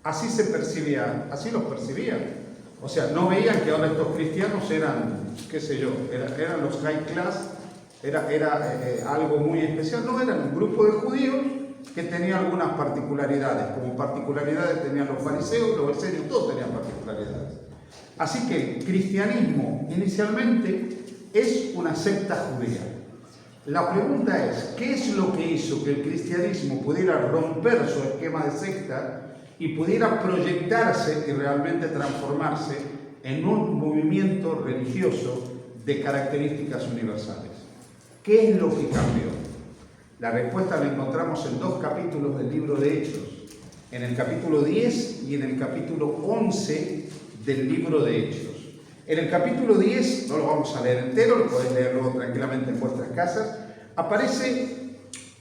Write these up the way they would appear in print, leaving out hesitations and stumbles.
así se percibía, así los percibían. O sea, no veían que ahora estos cristianos eran, qué sé yo, eran los high class, era algo muy especial. No, eran un grupo de judíos que tenían algunas particularidades. Como particularidades tenían los fariseos, los esenios, todos tenían particularidades. Así que el cristianismo inicialmente es una secta judía. La pregunta es, ¿qué es lo que hizo que el cristianismo pudiera romper su esquema de secta y pudiera proyectarse y realmente transformarse en un movimiento religioso de características universales? ¿Qué es lo que cambió? La respuesta la encontramos en 2 capítulos del libro de Hechos, en el capítulo 10 y en el capítulo 11 del libro de Hechos. En el capítulo 10, no lo vamos a leer entero, lo podéis leer luego tranquilamente en vuestras casas, aparece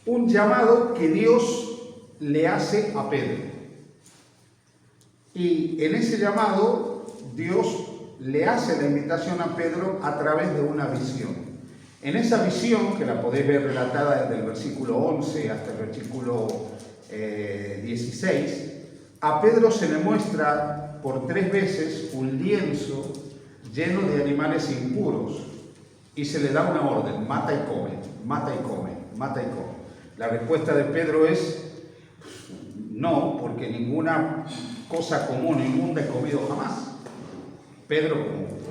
un llamado que Dios le hace a Pedro. Y en ese llamado, Dios le hace la invitación a Pedro a través de una visión. En esa visión, que la podéis ver relatada desde el versículo 11 hasta el versículo 16, a Pedro se le muestra por 3 veces un lienzo lleno de animales impuros y se le da una orden: mata y come, mata y come, mata y come. La respuesta de Pedro es no, porque ninguna cosa común o inmunda he comido jamás. Pedro,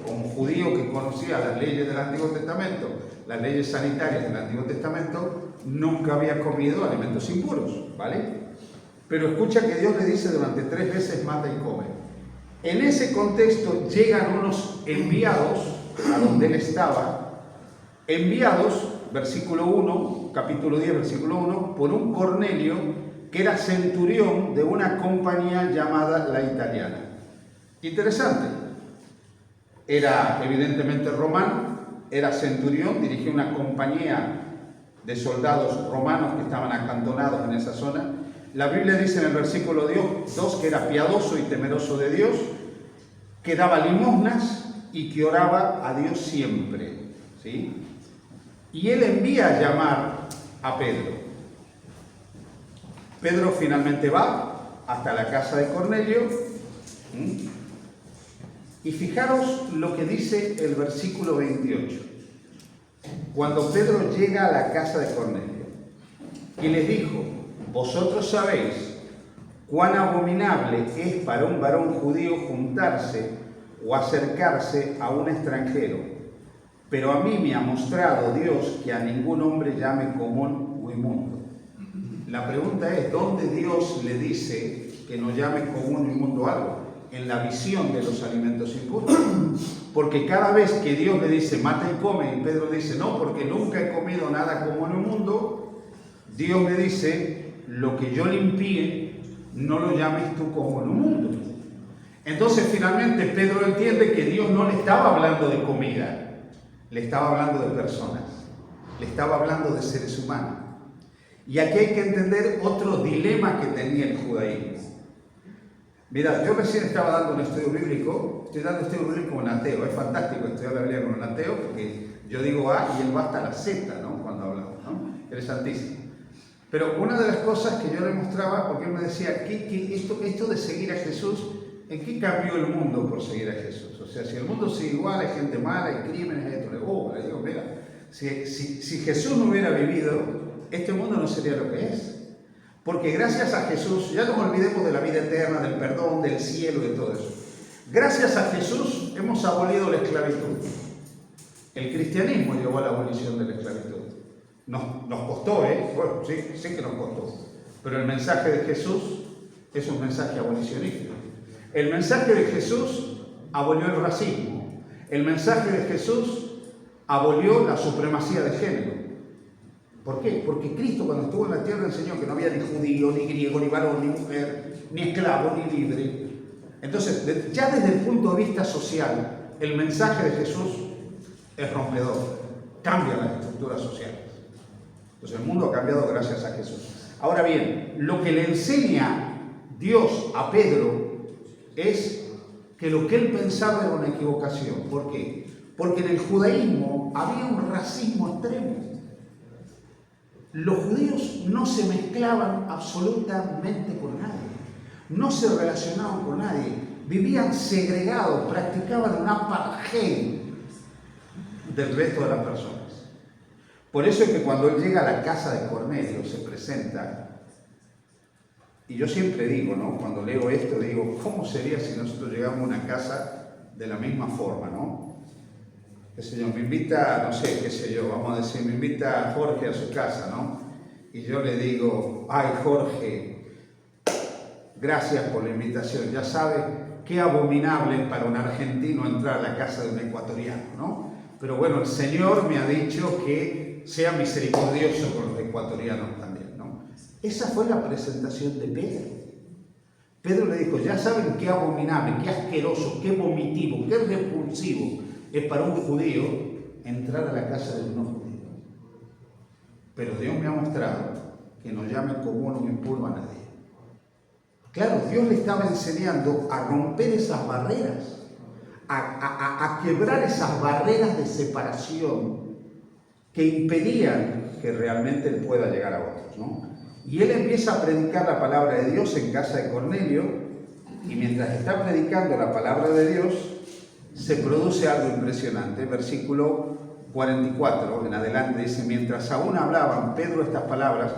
como judío que conocía las leyes del Antiguo Testamento, las leyes sanitarias del Antiguo Testamento, nunca había comido alimentos impuros, ¿vale? Pero escucha que Dios le dice durante 3 veces mata y come. En ese contexto llegan unos enviados a donde él estaba, enviados, versículo 1, capítulo 10, versículo 1, por un Cornelio que era centurión de una compañía llamada La Italiana. Interesante. Era evidentemente romano, era centurión, dirigía una compañía de soldados romanos que estaban acantonados en esa zona. La Biblia dice en el versículo 2 que era piadoso y temeroso de Dios, que daba limosnas y que oraba a Dios siempre, ¿sí? Y él envía a llamar a Pedro. Pedro finalmente va hasta la casa de Cornelio. Y fijaros lo que dice el versículo 28. Cuando Pedro llega a la casa de Cornelio y les dijo: vosotros sabéis cuán abominable es para un varón judío juntarse o acercarse a un extranjero, pero a mí me ha mostrado Dios que a ningún hombre llame común o inmundo. La pregunta es, ¿dónde Dios le dice que no llame común o inmundo algo? En la visión de los alimentos impuros. Porque cada vez que Dios le dice mata y come, y Pedro dice no, porque nunca he comido nada común o inmundo, Dios le dice: lo que yo limpié, no lo llames tú común o inmundo. Entonces finalmente Pedro entiende que Dios no le estaba hablando de comida, le estaba hablando de personas, le estaba hablando de seres humanos. Y aquí hay que entender otro dilema que tenía el judaísmo. Mirad, yo recién estaba dando un estudio bíblico, estoy dando estudio bíblico con un ateo. Es fantástico estudiar la Biblia con un ateo, porque yo digo A y él va hasta la Z, ¿no? Cuando hablamos, ¿no? Él es santísimo. Pero una de las cosas que yo le mostraba, porque él me decía, esto de seguir a Jesús, ¿en qué cambió el mundo por seguir a Jesús? O sea, si el mundo sigue igual, hay gente mala, hay crímenes, hay esto. Le digo, mira, si Jesús no hubiera vivido, este mundo no sería lo que es. Porque gracias a Jesús, ya nos olvidemos de la vida eterna, del perdón, del cielo y de todo eso. Gracias a Jesús hemos abolido la esclavitud. El cristianismo llevó a la abolición de la esclavitud. Nos costó, ¿eh? Bueno, sí que nos costó. Pero el mensaje de Jesús es un mensaje abolicionista. El mensaje de Jesús abolió el racismo. El mensaje de Jesús abolió la supremacía de género. ¿Por qué? Porque Cristo, cuando estuvo en la tierra, enseñó que no había ni judío, ni griego, ni varón, ni mujer, ni esclavo, ni libre. Entonces, ya desde el punto de vista social, el mensaje de Jesús es rompedor, cambia las estructuras sociales. Entonces, el mundo ha cambiado gracias a Jesús. Ahora bien, lo que le enseña Dios a Pedro es que lo que él pensaba era una equivocación. ¿Por qué? Porque en el judaísmo había un racismo extremo. Los judíos no se mezclaban absolutamente con nadie. No no se relacionaban con nadie, vivían segregados, practicaban un apartheid del resto de las personas. Por eso es que cuando él llega a la casa de Cornelio, se presenta, y yo siempre digo, ¿no? Cuando leo esto, digo, ¿cómo sería si nosotros llegamos a una casa de la misma forma, ¿no? Qué sé yo, me invita, no sé, qué sé yo, vamos a decir, me invita Jorge a su casa, ¿no? Y yo le digo, ay Jorge, gracias por la invitación, ya sabe qué abominable para un argentino entrar a la casa de un ecuatoriano, ¿no? Pero bueno, el Señor me ha dicho que sea misericordioso con los ecuatorianos también, ¿no? Esa fue la presentación de Pedro. Pedro le dijo, ya saben qué abominable, qué asqueroso, qué vomitivo, qué repulsivo es para un judío entrar a la casa de un no judío. Pero Dios me ha mostrado que no llamen común o impuro a nadie. Claro, Dios le estaba enseñando a romper esas barreras, a quebrar esas barreras de separación que impedían que realmente él pueda llegar a otros, ¿no? Y él empieza a predicar la palabra de Dios en casa de Cornelio, y mientras está predicando la palabra de Dios, se produce algo impresionante. Versículo 44 en adelante dice, mientras aún hablaban Pedro estas palabras,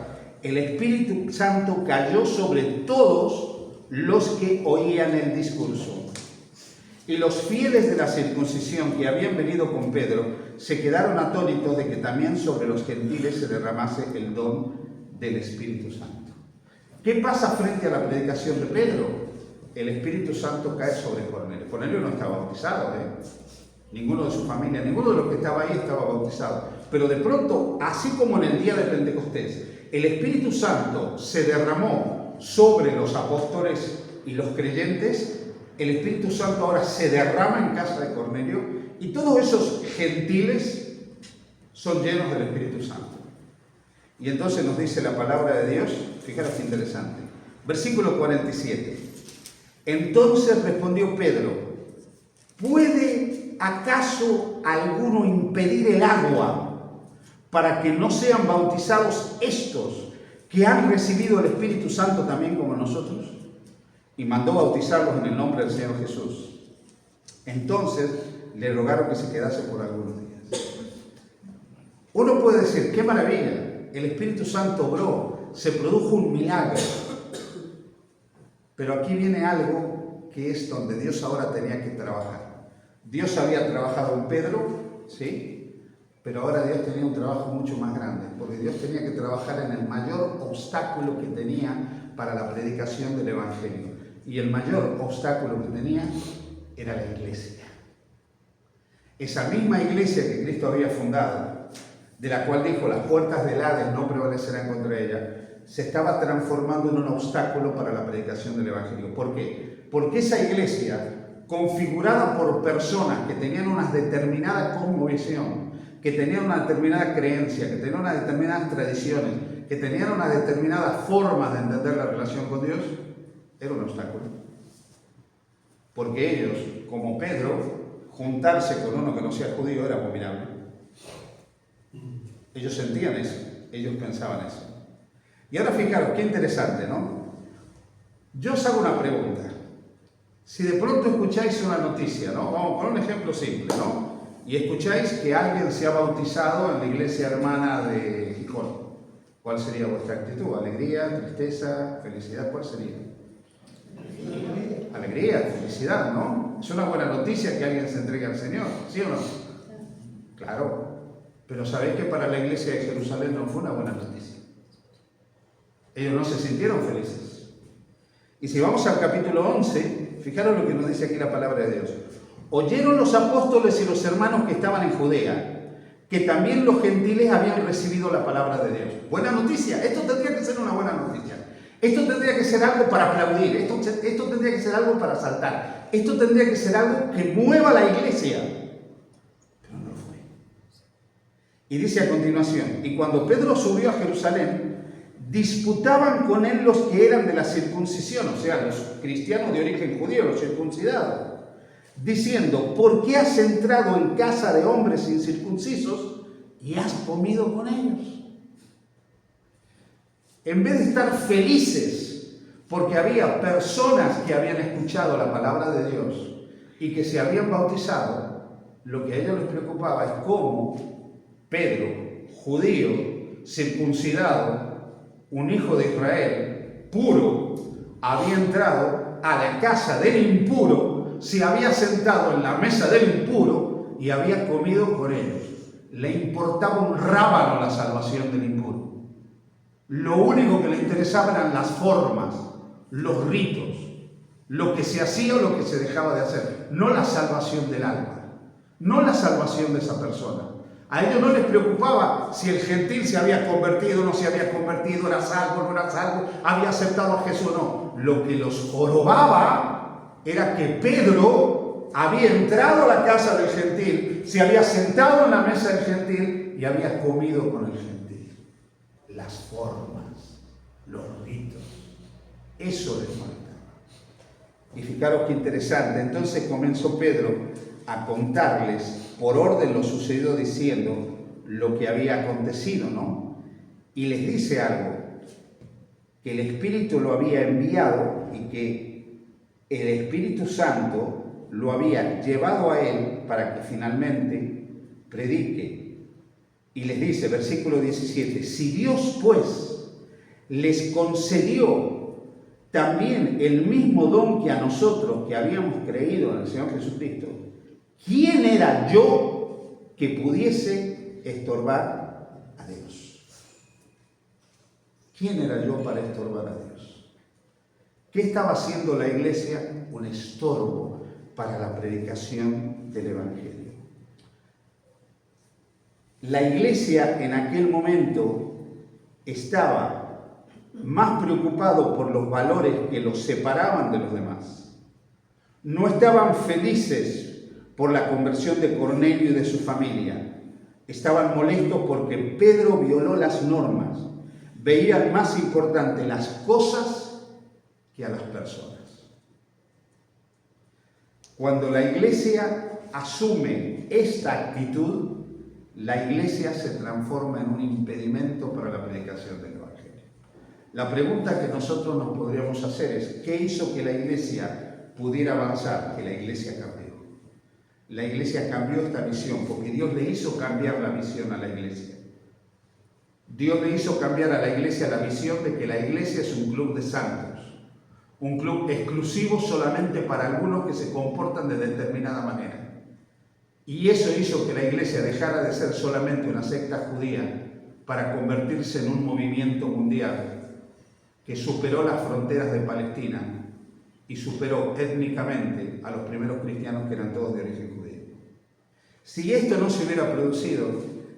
el Espíritu Santo cayó sobre todos los que oían el discurso. Y los fieles de la circuncisión que habían venido con Pedro se quedaron atónitos de que también sobre los gentiles se derramase el don del Espíritu Santo. ¿Qué pasa frente a la predicación de Pedro? El Espíritu Santo cae sobre Cornelio. Cornelio no estaba bautizado, ninguno de su familia, ninguno de los que estaba ahí estaba bautizado. Pero de pronto, así como en el día de Pentecostés, el Espíritu Santo se derramó sobre los apóstoles y los creyentes, el Espíritu Santo ahora se derrama en casa de Cornelio y todos esos gentiles son llenos del Espíritu Santo. Y entonces nos dice la palabra de Dios, fijaros qué interesante, versículo 47. Entonces respondió Pedro, ¿puede acaso alguno impedir el agua para que no sean bautizados estos que han recibido el Espíritu Santo también como nosotros? Y mandó bautizarlos en el nombre del Señor Jesús. Entonces le rogaron que se quedase por algunos días. Uno puede decir, qué maravilla, el Espíritu Santo obró, se produjo un milagro. Pero aquí viene algo que es donde Dios ahora tenía que trabajar. Dios había trabajado en Pedro, ¿sí? Pero ahora Dios tenía un trabajo mucho más grande, porque Dios tenía que trabajar en el mayor obstáculo que tenía para la predicación del Evangelio. Y el mayor obstáculo que tenía era la iglesia. Esa misma iglesia que Cristo había fundado, de la cual dijo, las puertas del Hades no prevalecerán contra ella, se estaba transformando en un obstáculo para la predicación del Evangelio. ¿Por qué? Porque esa iglesia, configurada por personas que tenían una determinada cosmovisión, que tenían una determinada creencia, que tenían unas determinadas tradiciones, que tenían unas determinadas formas de entender la relación con Dios, era un obstáculo. Porque ellos, como Pedro, juntarse con uno que no sea judío era abominable. Ellos sentían eso, ellos pensaban eso. Y ahora fijaros, qué interesante, ¿no? Yo os hago una pregunta. Si de pronto escucháis una noticia, ¿no? Vamos a poner un ejemplo simple, ¿no? Y escucháis que alguien se ha bautizado en la iglesia hermana de Gijón. ¿Cuál sería vuestra actitud? ¿Alegría, tristeza, felicidad? ¿Cuál sería? Alegría, felicidad, ¿no? Es una buena noticia que alguien se entregue al Señor, ¿sí o no? Claro, pero sabéis que para la iglesia de Jerusalén no fue una buena noticia. Ellos no se sintieron felices. Y si vamos al capítulo 11, fijaros lo que nos dice aquí la palabra de Dios. Oyeron los apóstoles y los hermanos que estaban en Judea, que también los gentiles habían recibido la palabra de Dios. Buena noticia, esto tendría que ser una buena noticia. Esto tendría que ser algo para aplaudir, esto tendría que ser algo para saltar, esto tendría que ser algo que mueva la iglesia. Pero no lo fue. Y dice a continuación, y cuando Pedro subió a Jerusalén, disputaban con él los que eran de la circuncisión, o sea, los cristianos de origen judío, los circuncidados, diciendo, ¿por qué has entrado en casa de hombres incircuncisos y has comido con ellos? En vez de estar felices porque había personas que habían escuchado la palabra de Dios y que se habían bautizado. Lo que a ellos les preocupaba es cómo Pedro, judío, circuncidado, un hijo de Israel, puro, había entrado a la casa del impuro, se había sentado en la mesa del impuro y había comido con ellos. Le importaba un rábano la salvación del impuro. Lo único que le interesaba eran las formas, los ritos, lo que se hacía o lo que se dejaba de hacer, no la salvación del alma, no la salvación de esa persona. A ellos no les preocupaba si el gentil se había convertido o no se había convertido, era salvo o no era salvo, había aceptado a Jesús o no. Lo que los jorobaba era que Pedro había entrado a la casa del gentil, se había sentado en la mesa del gentil y había comido con el gentil. Las formas, los ritos, eso les faltaba. Y fijaros qué interesante. Entonces comenzó Pedro a contarles por orden lo sucedido, diciendo lo que había acontecido, ¿no? Y les dice algo, que el Espíritu lo había enviado y que el Espíritu Santo lo había llevado a él para que finalmente predique. Y les dice, versículo 17, si Dios pues les concedió también el mismo don que a nosotros que habíamos creído en el Señor Jesucristo, ¿quién era yo que pudiese estorbar a Dios? ¿Quién era yo para estorbar a Dios? ¿Qué estaba haciendo la iglesia? Un estorbo para la predicación del Evangelio. La iglesia en aquel momento estaba más preocupado por los valores que los separaban de los demás. No estaban felices por la conversión de Cornelio y de su familia. Estaban molestos porque Pedro violó las normas. Veían más importante las cosas que a las personas. Cuando la iglesia asume esta actitud, la iglesia se transforma en un impedimento para la predicación del Evangelio. La pregunta que nosotros nos podríamos hacer es, ¿qué hizo que la iglesia pudiera avanzar? Que la iglesia cambió. La iglesia cambió esta visión, porque Dios le hizo cambiar la visión a la iglesia. Dios le hizo cambiar a la iglesia la visión de que la iglesia es un club de santos, un club exclusivo solamente para algunos que se comportan de determinada manera. Y eso hizo que la iglesia dejara de ser solamente una secta judía para convertirse en un movimiento mundial que superó las fronteras de Palestina y superó étnicamente a los primeros cristianos que eran todos de origen judío. Si esto no se hubiera producido,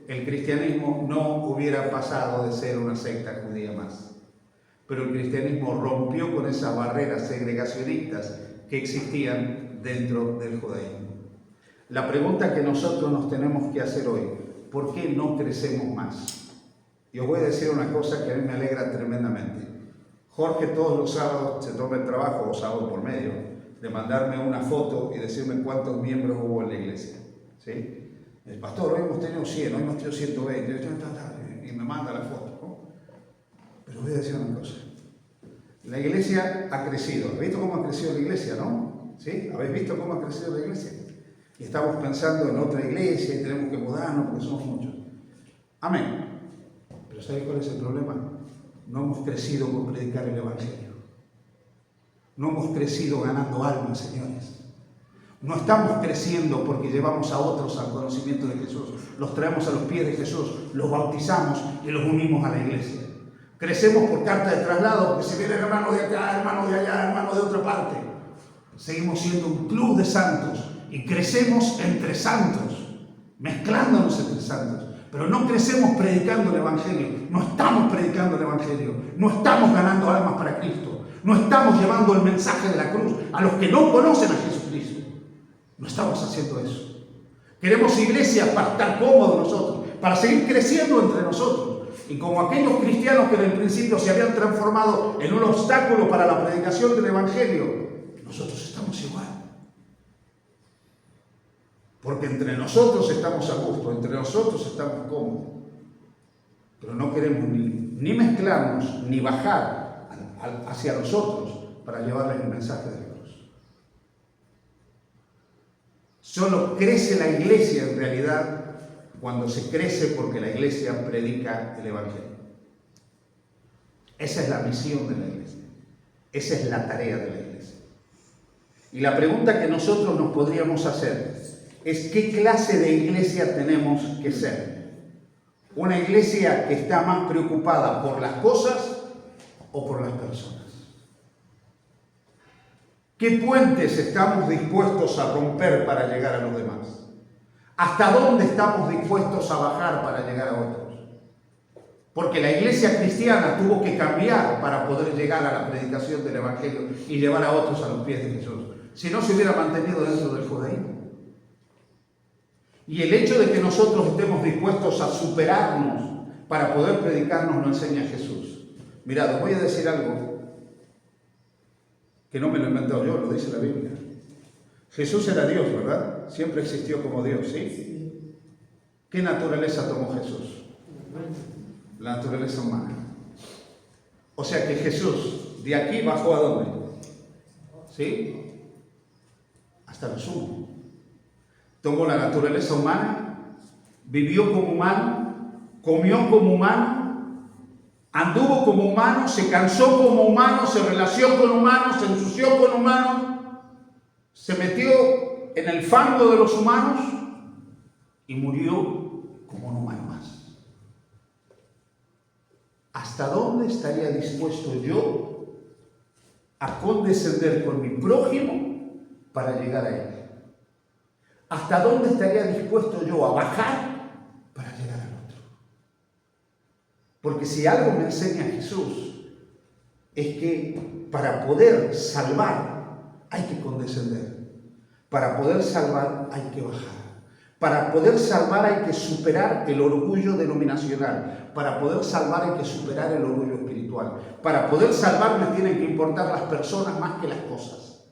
el cristianismo no hubiera pasado de ser una secta judía más. Pero el cristianismo rompió con esas barreras segregacionistas que existían dentro del judaísmo. La pregunta que nosotros nos tenemos que hacer hoy, ¿por qué no crecemos más? Y os voy a decir una cosa que a mí me alegra tremendamente. Jorge todos los sábados se toma el trabajo, o sábado por medio, de mandarme una foto y decirme cuántos miembros hubo en la iglesia. ¿Sí? El pastor, hoy hemos tenido 100, hoy hemos tenido 120, y me manda la foto, ¿no? Pero voy a decir una cosa. La iglesia ha crecido. ¿Habéis visto cómo ha crecido la iglesia, no? ¿Sí? ¿Habéis visto cómo ha crecido la iglesia? Y estamos pensando en otra iglesia y tenemos que mudarnos porque somos muchos. Amén. Pero ¿sabéis cuál es el problema? No hemos crecido por predicar el Evangelio. No hemos crecido ganando almas, señores. No estamos creciendo porque llevamos a otros al conocimiento de Jesús. Los traemos a los pies de Jesús, los bautizamos y los unimos a la iglesia. Crecemos por carta de traslado, porque si viene hermano de acá, hermano de allá, hermano de otra parte. Seguimos siendo un club de santos y crecemos entre santos, mezclándonos entre santos. Pero no crecemos predicando el Evangelio, no estamos predicando el Evangelio, no estamos ganando almas para Cristo, no estamos llevando el mensaje de la cruz a los que no conocen a Jesucristo. No estamos haciendo eso. Queremos iglesias para estar cómodos nosotros, para seguir creciendo entre nosotros. Y como aquellos cristianos que en el principio se habían transformado en un obstáculo para la predicación del Evangelio, nosotros estamos igual. Porque entre nosotros estamos a gusto, entre nosotros estamos cómodos. Pero no queremos ni mezclarnos, ni bajar hacia los otros para llevarles el mensaje de Dios. Solo crece la iglesia en realidad cuando se crece porque la iglesia predica el Evangelio. Esa es la misión de la iglesia. Esa es la tarea de la iglesia. Y la pregunta que nosotros nos podríamos hacer es ¿qué clase de iglesia tenemos que ser? ¿Una iglesia que está más preocupada por las cosas o por las personas? ¿Qué puentes estamos dispuestos a romper para llegar a los demás? ¿Hasta dónde estamos dispuestos a bajar para llegar a otros? Porque la iglesia cristiana tuvo que cambiar para poder llegar a la predicación del Evangelio y llevar a otros a los pies de Jesús. Si no, se hubiera mantenido dentro del judaísmo. Y el hecho de que nosotros estemos dispuestos a superarnos para poder predicarnos lo enseña Jesús. Mirad, os voy a decir algo que no me lo he inventado yo, lo dice la Biblia. Jesús era Dios, ¿verdad? Siempre existió como Dios, ¿sí? ¿Qué naturaleza tomó Jesús? La naturaleza humana. O sea que Jesús de aquí bajó ¿a dónde? ¿Sí? Hasta lo sumo. Tomó la naturaleza humana, vivió como humano, comió como humano, anduvo como humano, se cansó como humano, se relacionó con humanos, se ensució con humanos, se metió en el fango de los humanos y murió como un humano más. ¿Hasta dónde estaría dispuesto yo a condescender con mi prójimo para llegar a él? ¿Hasta dónde estaría dispuesto yo a bajar para llegar al otro? Porque si algo me enseña Jesús es que para poder salvar hay que condescender. Para poder salvar hay que bajar. Para poder salvar hay que superar el orgullo denominacional. Para poder salvar hay que superar el orgullo espiritual. Para poder salvar me tienen que importar las personas más que las cosas.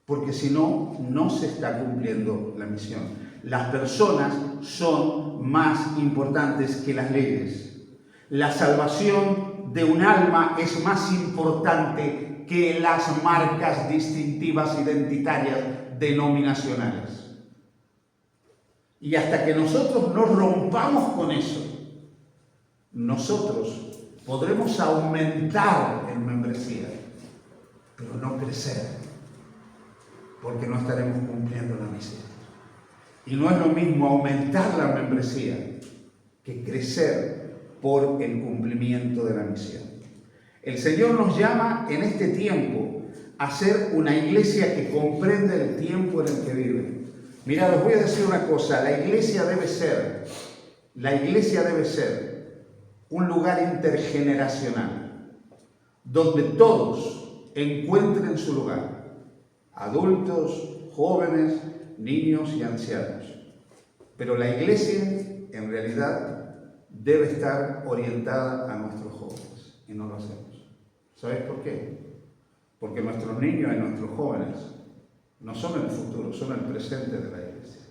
Porque si no, no se está cumpliendo la misión. Las personas son más importantes que las leyes. La salvación de un alma es más importante que las marcas distintivas identitarias denominacionales. Y hasta que nosotros no rompamos con eso, nosotros podremos aumentar en membresía, pero no crecer, porque no estaremos cumpliendo la misión. Y no es lo mismo aumentar la membresía que crecer por el cumplimiento de la misión. El Señor nos llama en este tiempo a ser una iglesia que comprende el tiempo en el que vive. Mirad, os voy a decir una cosa, la iglesia debe ser un lugar intergeneracional, donde todos encuentren su lugar, adultos, jóvenes, niños y ancianos. Pero la iglesia, en realidad, debe estar orientada a nuestros jóvenes, y no lo hacemos. ¿Sabéis por qué? Porque nuestros niños y nuestros jóvenes no son el futuro, son el presente de la iglesia.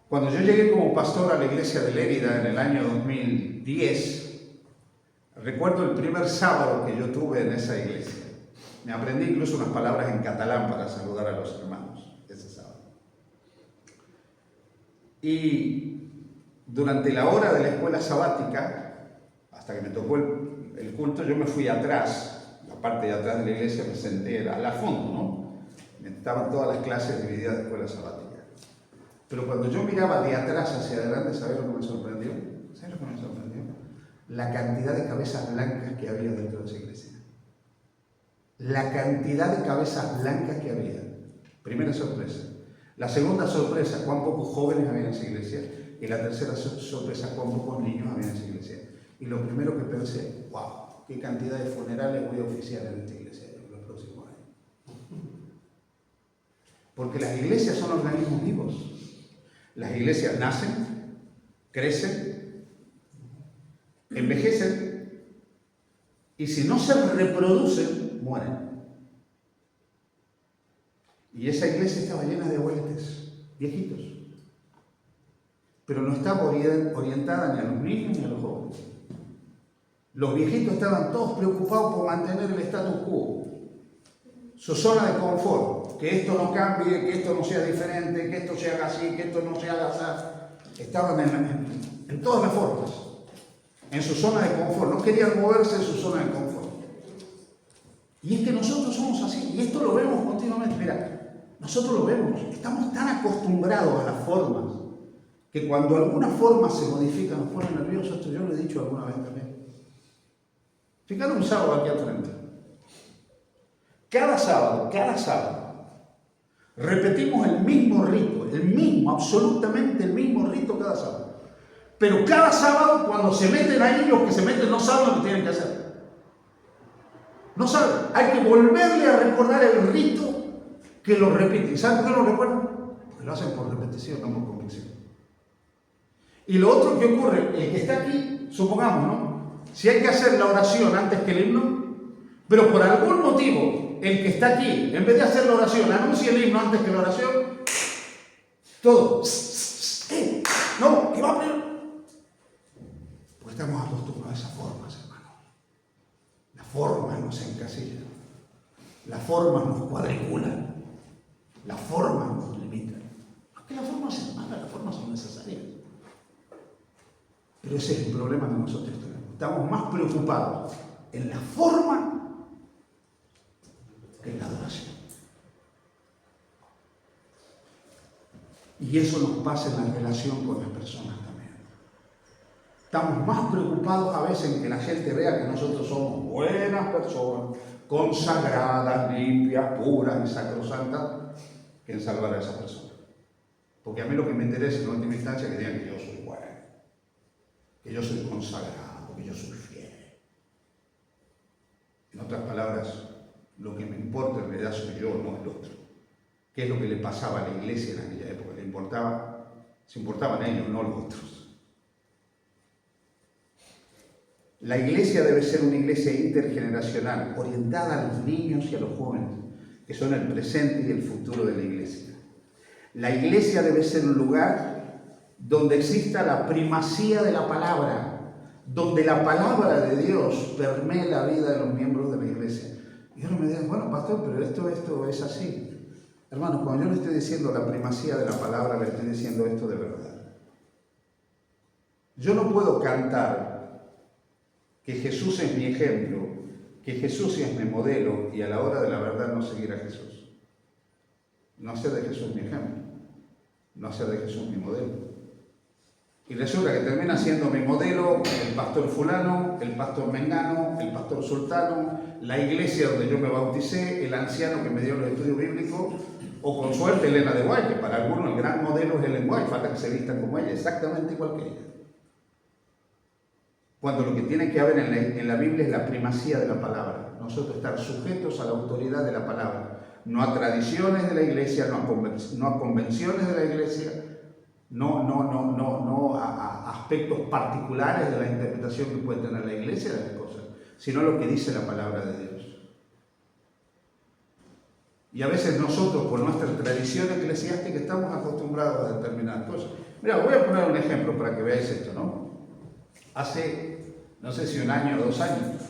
Cuando yo llegué como pastor a la iglesia de Lérida en el año 2010, recuerdo el primer sábado que yo tuve en esa iglesia. Me aprendí incluso unas palabras en catalán para saludar a los hermanos ese sábado. Y durante la hora de la escuela sabática, hasta que me tocó el culto, yo me fui atrás, la parte de atrás de la iglesia, me senté al fondo, ¿no? Estaban todas las clases divididas de escuela sabática. Pero cuando yo miraba de atrás hacia adelante, ¿sabes lo que me sorprendió? ¿Sabes lo que me sorprendió? La cantidad de cabezas blancas que había dentro de esa iglesia. La cantidad de cabezas blancas que había. Primera sorpresa. La segunda sorpresa, cuán pocos jóvenes había en esa iglesia. Y la tercera sorpresa, cuán pocos niños había en esa iglesia. Y lo primero que pensé, wow, qué cantidad de funerales voy a oficiar en esta iglesia en los próximos años. Porque las iglesias son organismos vivos. Las iglesias nacen, crecen, envejecen y si no se reproducen, mueren. Y esa iglesia estaba llena de abueletes, viejitos. Pero no estaba orientada ni a los niños ni a los jóvenes. Los viejitos estaban todos preocupados por mantener el status quo, su zona de confort, que esto no cambie, que esto no sea diferente, que esto se haga así, que esto no se haga así. Estaban en todas las formas, en su zona de confort, no querían moverse de su zona de confort. Y es que nosotros somos así, y esto lo vemos continuamente. Mira, nosotros lo vemos, estamos tan acostumbrados a las formas, que cuando alguna forma se modifica nos pone nerviosos. Esto yo lo he dicho alguna vez también. Fijaros un sábado aquí al frente. Cada sábado, repetimos el mismo rito, absolutamente el mismo rito cada sábado. Pero cada sábado, cuando se meten ahí, los que se meten no saben lo que tienen que hacer. No saben. Hay que volverle a recordar el rito que lo repite. ¿Y saben por qué lo recuerdan? Porque lo hacen por repetición, no por convicción. Y lo otro que ocurre, el que está aquí, supongamos, ¿no? Si hay que hacer la oración antes que el himno, pero por algún motivo, el que está aquí, en vez de hacer la oración, anuncia el himno antes que la oración, todo. No, que va primero. Pues estamos acostumbrados a esas formas, hermano. Las formas nos encasillan. Las formas nos cuadriculan. Las formas nos limitan. No es que las formas sean malas, las formas son necesarias. Pero ese es el problema que nosotros tenemos. Estamos más preocupados en la forma que en la adoración. Y eso nos pasa en la relación con las personas también. Estamos más preocupados a veces en que la gente vea que nosotros somos buenas personas, consagradas, limpias, puras y sacrosantas, que en salvar a esa persona. Porque a mí lo que me interesa en última instancia es que digan que yo soy bueno, que yo soy consagrado, que yo soy fiel. En otras palabras, lo que me importa en realidad soy yo, no el otro. ¿Qué es lo que le pasaba a la iglesia en aquella época? Se importaban ellos, no los otros. La iglesia debe ser una iglesia intergeneracional, orientada a los niños y a los jóvenes, que son el presente y el futuro de la iglesia. La iglesia debe ser un lugar donde exista la primacía de la palabra, donde la palabra de Dios permee la vida de los miembros de la iglesia. Y ahora me dirán, bueno, pastor, pero esto es así. Hermanos, cuando yo le estoy diciendo la primacía de la palabra, le estoy diciendo esto de verdad. Yo no puedo cantar que Jesús es mi ejemplo, que Jesús es mi modelo, y a la hora de la verdad no seguir a Jesús. No hacer de Jesús mi ejemplo, no hacer de Jesús mi modelo. Y resulta que termina siendo mi modelo el pastor fulano, el pastor mengano, el pastor sultano, la iglesia donde yo me bauticé, el anciano que me dio los estudios bíblicos, o con suerte Elena de White, que para algunos el gran modelo es Ellen White, falta que se vistan como ella, exactamente igual que ella. Cuando lo que tiene que haber en la Biblia es la primacía de la palabra, nosotros estar sujetos a la autoridad de la palabra, no a tradiciones de la iglesia, no a convenciones de la iglesia, no a aspectos particulares de la interpretación que puede tener la iglesia de las cosas, sino lo que dice la palabra de Dios. Y a veces nosotros, por nuestra tradición eclesiástica, estamos acostumbrados a determinadas cosas. Mira, voy a poner un ejemplo para que veáis esto, ¿no? Hace, no sé si 1 año o 2 años,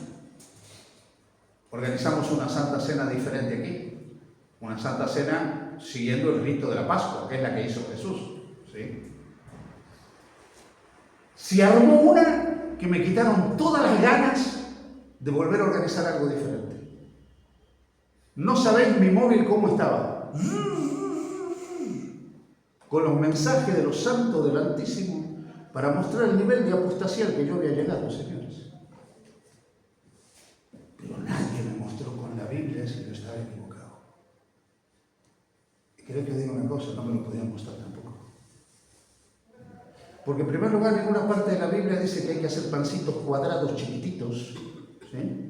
organizamos una Santa Cena diferente aquí. Una Santa Cena siguiendo el rito de la Pascua, que es la que hizo Jesús. ¿Sí? Se armó una que me quitaron todas las ganas de volver a organizar algo diferente. No sabéis mi móvil cómo estaba. Con los mensajes de los santos del Altísimo para mostrar el nivel de apostasía al que yo había llegado, señores. Pero nadie me mostró con la Biblia si yo estaba equivocado. Y creo que digo una cosa, no me lo podían mostrar tampoco. Porque en primer lugar, en ninguna parte de la Biblia dice que hay que hacer pancitos cuadrados chiquititos, ¿sí?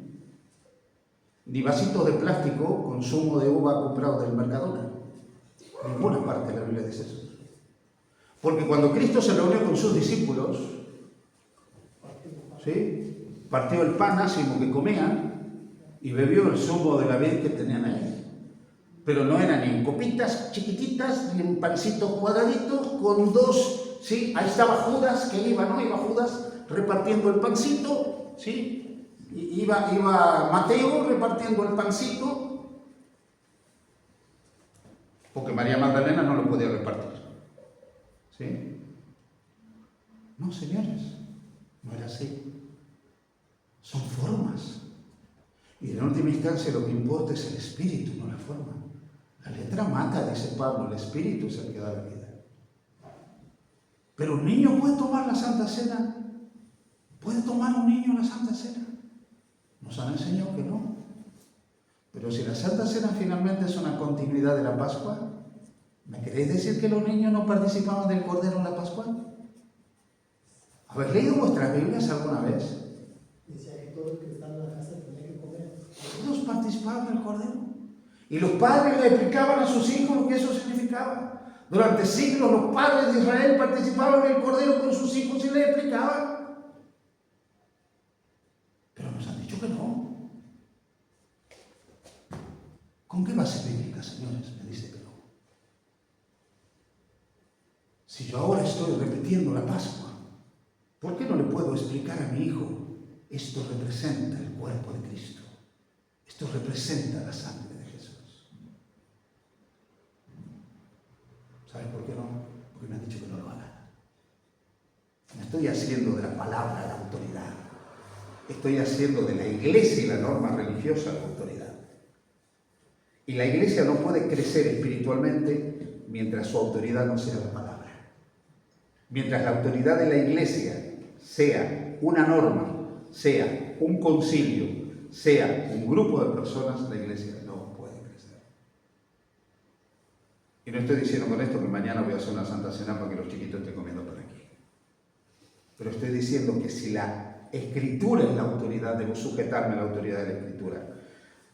Ni vasitos de plástico con zumo de uva comprado del Mercadona. En ninguna parte de la Biblia dice eso. Porque cuando Cristo se reunió con sus discípulos, ¿sí? Partió el pan ácimo que comían y bebió el zumo de la vid que tenían ahí. Pero no eran ni en copitas chiquititas, ni en pancitos cuadraditos, con dos, ¿sí? Ahí estaba Judas, que iba Judas repartiendo el pancito, ¿sí? Iba Mateo repartiendo el pancito, porque María Magdalena no lo podía repartir. ¿Sí? No, señores, no era así. Son formas. Y en última instancia lo que importa es el espíritu, no la forma. La letra mata, dice Pablo, el espíritu es el que da la vida. Pero un niño puede tomar la Santa Cena. ¿Puede tomar un niño la Santa Cena? Nos han enseñado que no. Pero si la Santa Cena finalmente es una continuidad de la Pascua, ¿me queréis decir que los niños no participaban del Cordero en la Pascua? ¿Habéis leído vuestras Biblias alguna vez? Decía que todo el que estaba en la casa tenía que comer. Todos participaban del Cordero. Y los padres le explicaban a sus hijos lo que eso significaba. Durante siglos los padres de Israel participaban del Cordero con sus hijos y les explicaban. Pero nos han dicho que no. ¿Con qué base bíblica, señores? Me dice que no. Si yo ahora estoy repitiendo la Pascua, ¿por qué no le puedo explicar a mi hijo? Esto representa el cuerpo de Cristo. Esto representa la sangre de Jesús. ¿Sabes por qué no? Porque me han dicho que no lo haga. Me estoy haciendo de la palabra la autoridad. Estoy haciendo de la iglesia y la norma religiosa la autoridad. Y la iglesia no puede crecer espiritualmente mientras su autoridad no sea la palabra. Mientras la autoridad de la iglesia sea una norma, sea un concilio, sea un grupo de personas, la iglesia no puede crecer. Y no estoy diciendo con esto que mañana voy a hacer una Santa Cena para que los chiquitos estén comiendo por aquí. Pero estoy diciendo que si la Escritura es la autoridad, debo sujetarme a la autoridad de la Escritura.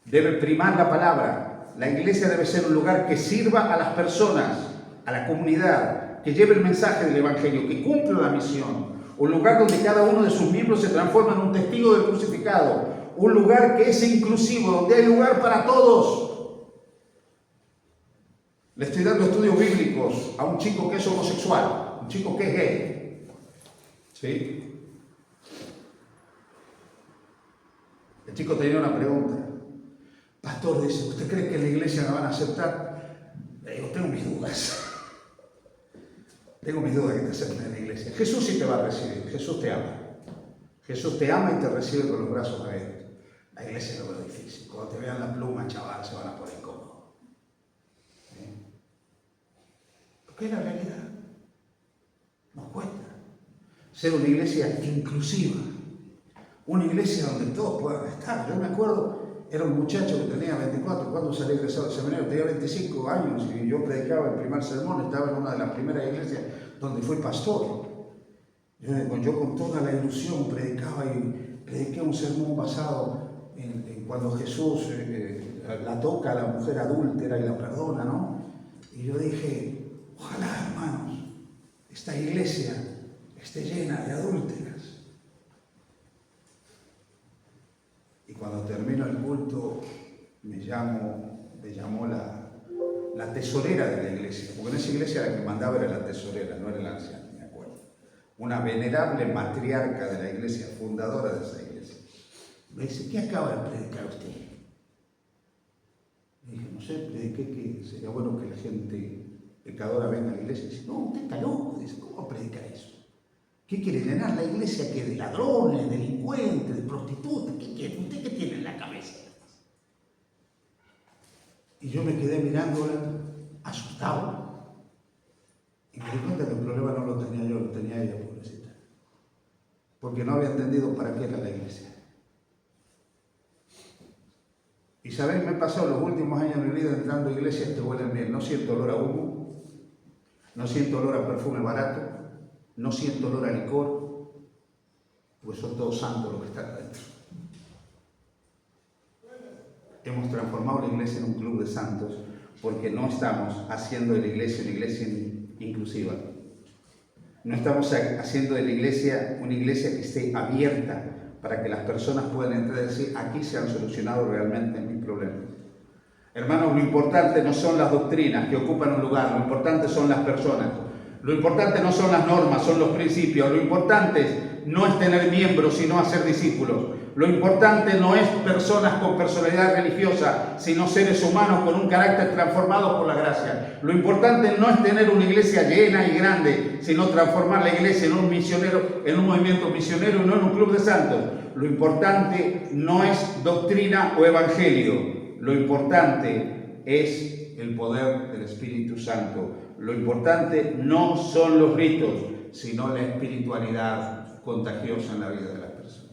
Debe primar la palabra. La iglesia debe ser un lugar que sirva a las personas, a la comunidad, que lleve el mensaje del Evangelio, que cumpla la misión. Un lugar donde cada uno de sus miembros se transforma en un testigo del crucificado. Un lugar que es inclusivo, donde hay lugar para todos. Le estoy dando estudios bíblicos a un chico que es homosexual, un chico que es gay. ¿Sí? El chico tenía una pregunta. Pastor, dice, ¿usted cree que en la iglesia me van a aceptar? Le digo, tengo mis dudas. Tengo mis dudas que te acepten en la iglesia. Jesús sí te va a recibir, Jesús te ama. Jesús te ama y te recibe con los brazos abiertos. La iglesia lo veo difícil. Cuando te vean la pluma, chaval, se van a poner incómodos. ¿Sí? Porque es la realidad. Nos cuesta ser una iglesia inclusiva. Una iglesia donde todos puedan estar. Yo me acuerdo, era un muchacho que tenía 24, cuando salí egresado del seminario, tenía 25 años y yo predicaba el primer sermón, estaba en una de las primeras iglesias donde fui pastor. Yo con toda la ilusión predicaba y prediqué un sermón basado en cuando Jesús la toca a la mujer adúltera y la perdona, ¿no? Y yo dije, ojalá, hermanos, esta iglesia esté llena de adúlteras. Y cuando termino el culto, me llamó la tesorera de la iglesia, porque en esa iglesia la que mandaba era la tesorera, no era la anciana, me acuerdo. Una venerable matriarca de la iglesia, fundadora de esa iglesia. Me dice, ¿qué acaba de predicar usted? Le dije, no sé, prediqué que sería bueno que la gente pecadora venga a la iglesia. Y dice, no, usted está loco. Dice, ¿cómo va a predicar eso? ¿Qué quiere llenar la iglesia? ¿Qué? ¿De ladrones, delincuentes, de prostitutas? ¿Qué quiere? ¿Usted qué tiene en la cabeza? Y yo me quedé mirándola, asustado. Y me di cuenta que el problema no lo tenía yo, lo tenía ella, pobrecita. Porque no había entendido para qué era la iglesia. Y sabéis, me he pasado los últimos años de mi vida entrando a iglesias que huelen bien. No siento olor a humo, no siento olor a perfume barato, no siento olor a licor, pues son todos santos los que están adentro. Hemos transformado la iglesia en un club de santos porque no estamos haciendo de la iglesia una iglesia inclusiva. No estamos haciendo de la iglesia una iglesia que esté abierta para que las personas puedan entrar y decir, aquí se han solucionado realmente mis problemas. Hermanos, lo importante no son las doctrinas que ocupan un lugar, lo importante son las personas. Lo importante no son las normas, son los principios. Lo importante no es tener miembros, sino hacer discípulos. Lo importante no es personas con personalidad religiosa, sino seres humanos con un carácter transformado por la gracia. Lo importante no es tener una iglesia llena y grande, sino transformar la iglesia en un misionero, en un movimiento misionero y no en un club de santos. Lo importante no es doctrina o evangelio. Lo importante es el poder del Espíritu Santo. Lo importante no son los ritos, sino la espiritualidad contagiosa en la vida de las personas.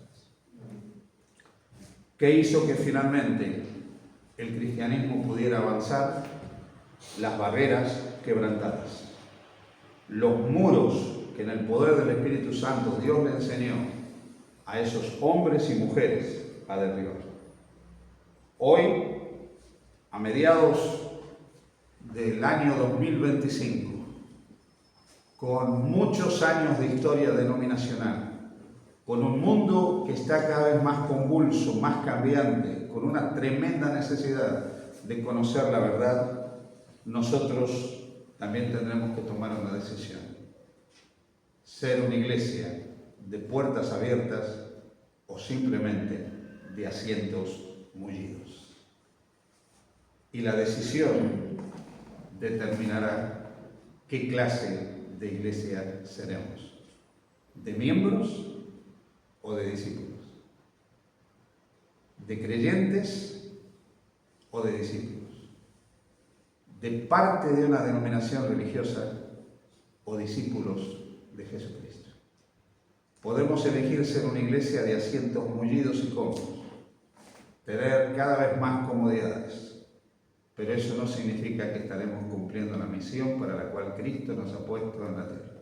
¿Qué hizo que finalmente el cristianismo pudiera avanzar? Las barreras quebrantadas. Los muros que en el poder del Espíritu Santo Dios le enseñó a esos hombres y mujeres a derribar. Hoy, a mediados del año 2025, con muchos años de historia denominacional, con un mundo que está cada vez más convulso, más cambiante, con una tremenda necesidad de conocer la verdad, nosotros también tendremos que tomar una decisión. Ser una iglesia de puertas abiertas o simplemente de asientos mullidos. Y la decisión determinará qué clase de iglesia seremos. ¿De miembros o de discípulos? ¿De creyentes o de discípulos? ¿De parte de una denominación religiosa o discípulos de Jesucristo? Podemos elegir ser una iglesia de asientos mullidos y cómodos, tener cada vez más comodidades, pero eso no significa que estaremos cumpliendo la misión para la cual Cristo nos ha puesto en la tierra.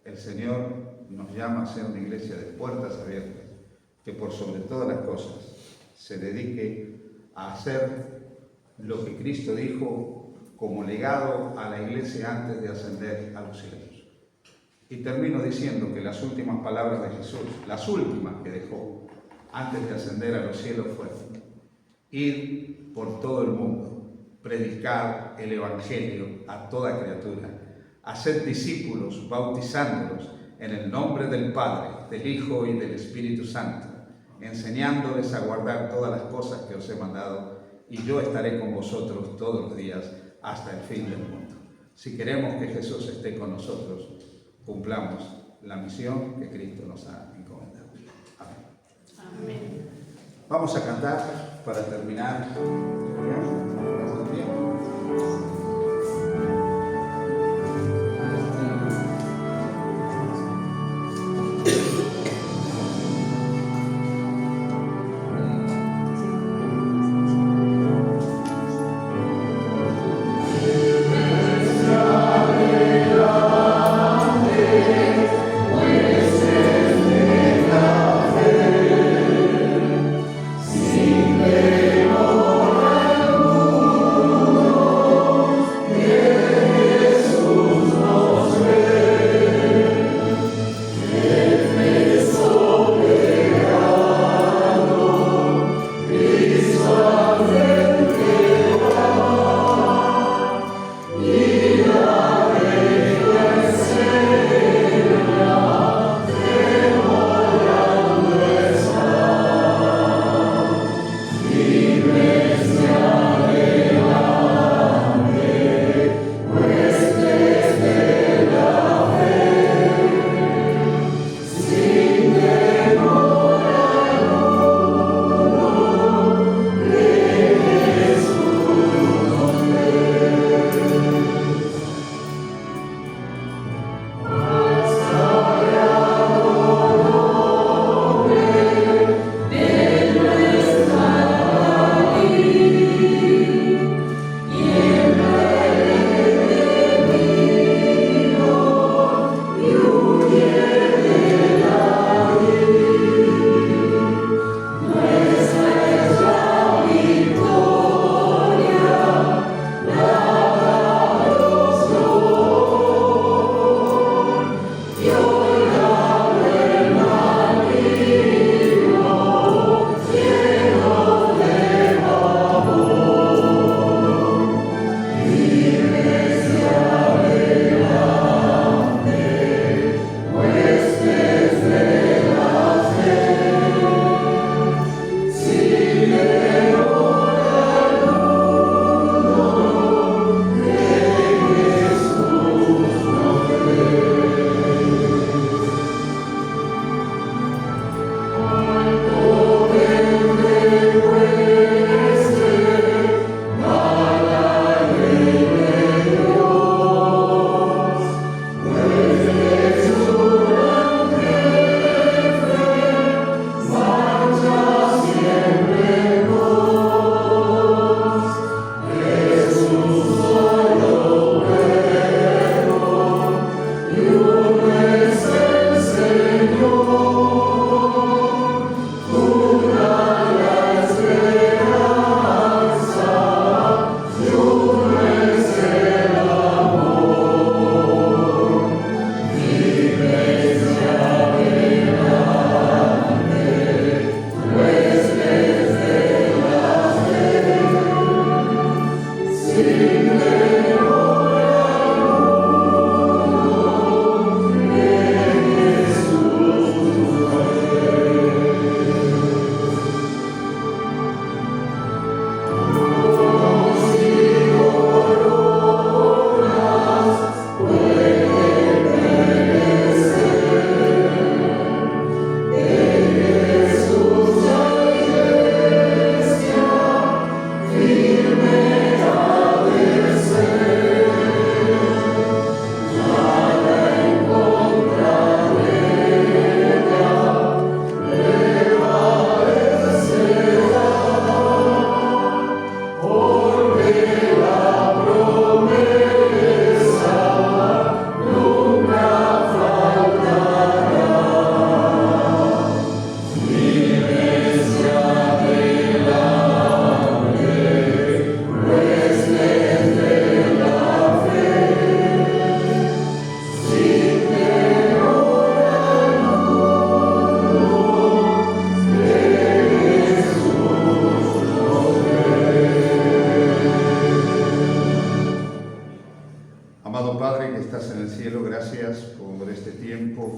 El Señor nos llama a ser una iglesia de puertas abiertas, que por sobre todas las cosas se dedique a hacer lo que Cristo dijo como legado a la iglesia antes de ascender a los cielos. Y termino diciendo que las últimas palabras de Jesús, las últimas que dejó antes de ascender a los cielos, fueron: ir por todo el mundo, predicar el Evangelio a toda criatura, hacer discípulos, bautizándolos en el nombre del Padre, del Hijo y del Espíritu Santo, enseñándoles a guardar todas las cosas que os he mandado, y yo estaré con vosotros todos los días hasta el fin del mundo. Si queremos que Jesús esté con nosotros, cumplamos la misión que Cristo nos ha encomendado. Amén. Amén. Vamos a cantar para terminar. Sin temor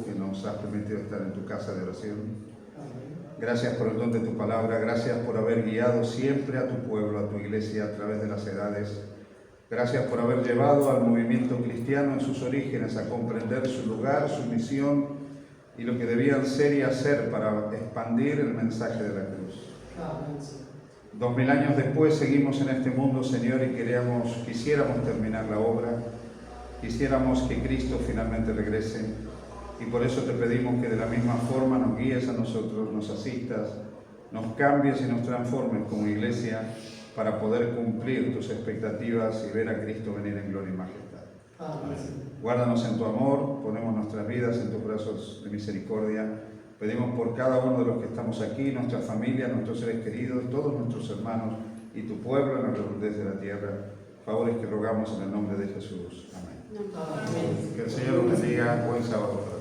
que nos has permitido estar en tu casa de oración. Amén. Gracias por el don de tu palabra, gracias por haber guiado siempre a tu pueblo, a tu iglesia a través de las edades. Gracias por haber llevado al movimiento cristiano en sus orígenes a comprender su lugar, su misión y lo que debían ser y hacer para expandir el mensaje de la cruz. Amén, Señor. 2000 años después seguimos en este mundo, Señor, y quisiéramos terminar la obra, quisiéramos que Cristo finalmente regrese, y por eso te pedimos que de la misma forma nos guíes a nosotros, nos asistas, nos cambies y nos transformes como iglesia para poder cumplir tus expectativas y ver a Cristo venir en gloria y majestad. Amén, Señor. Guárdanos en tu amor, ponemos nuestras vidas en tus brazos de misericordia. Pedimos por cada uno de los que estamos aquí, nuestra familia, nuestros seres queridos, todos nuestros hermanos y tu pueblo en la redondez de la tierra. Favores que rogamos en el nombre de Jesús. Amén. Amén. Que el Señor los bendiga. Buen sábado.